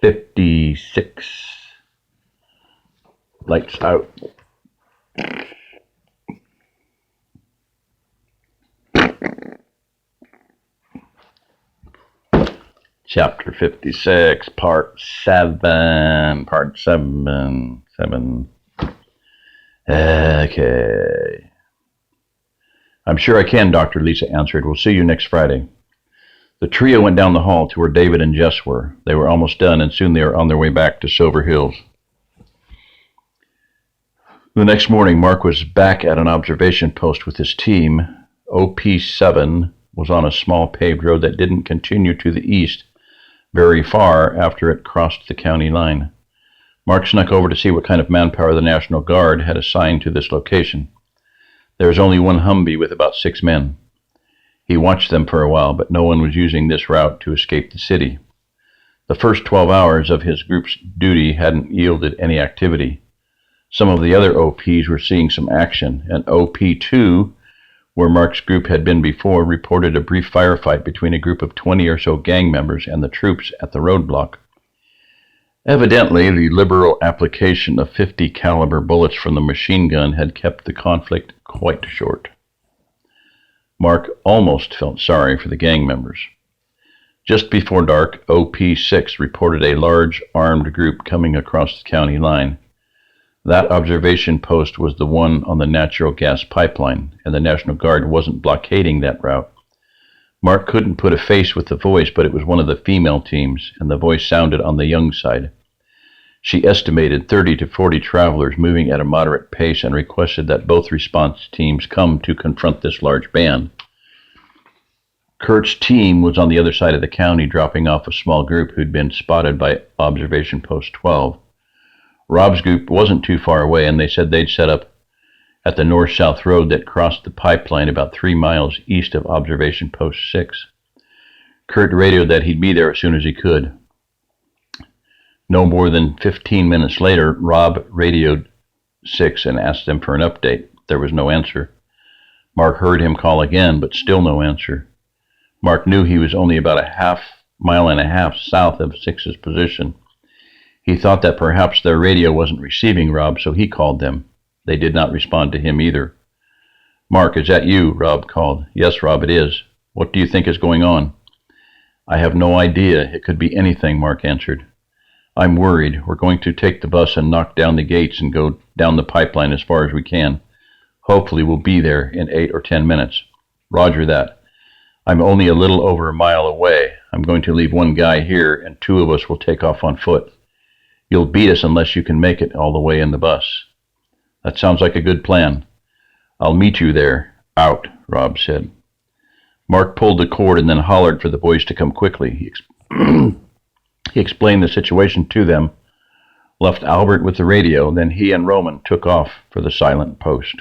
56. Lights out. Chapter 56, Part 7. Okay. I'm sure I can, Dr. Lisa answered. We'll see you next Friday. The trio went down the hall to where David and Jess were. They were almost done, and soon they were on their way back to Silver Hills. The next morning, Mark was back at an observation post with his team. OP7 was on a small paved road that didn't continue to the east very far after it crossed the county line. Mark snuck over to see what kind of manpower the National Guard had assigned to this location. There was only one Humvee with about 6 men. He watched them for a while, but no one was using this route to escape the city. The first 12 hours of his group's duty hadn't yielded any activity. Some of the other OPs were seeing some action, and OP2, where Mark's group had been before, reported a brief firefight between a group of 20 or so gang members and the troops at the roadblock. Evidently, the liberal application of 50 caliber bullets from the machine gun had kept the conflict quite short. Mark almost felt sorry for the gang members. Just before dark, OP6 reported a large armed group coming across the county line. That observation post was the one on the natural gas pipeline, and the National Guard wasn't blockading that route. Mark couldn't put a face with the voice, but it was one of the female teams, and the voice sounded on the young side. She estimated 30 to 40 travelers moving at a moderate pace and requested that both response teams come to confront this large band. Kurt's team was on the other side of the county, dropping off a small group who'd been spotted by Observation Post 12. Rob's group wasn't too far away, and they said they'd set up at the north-south road that crossed the pipeline about 3 miles east of Observation Post 6. Kurt radioed that he'd be there as soon as he could. No more than 15 minutes later, Rob radioed 6 and asked them for an update. There was no answer. Mark heard him call again, but still no answer. Mark knew he was only about a mile and a half south of 6's position. He thought that perhaps their radio wasn't receiving Rob, so he called them. They did not respond to him either. "Mark, is that you?" Rob called. "Yes, Rob, it is. What do you think is going on?" "I have no idea. It could be anything," Mark answered. "I'm worried. We're going to take the bus and knock down the gates and go down the pipeline as far as we can. Hopefully we'll be there in 8 or 10 minutes. Roger that. I'm only a little over a mile away. I'm going to leave one guy here, and 2 of us will take off on foot. You'll beat us unless you can make it all the way in the bus." "That sounds like a good plan." "I'll meet you there." "Out," Rob said. Mark pulled the cord and then hollered for the boys to come quickly. He explained the situation to them, left Albert with the radio, then he and Roman took off for the silent post.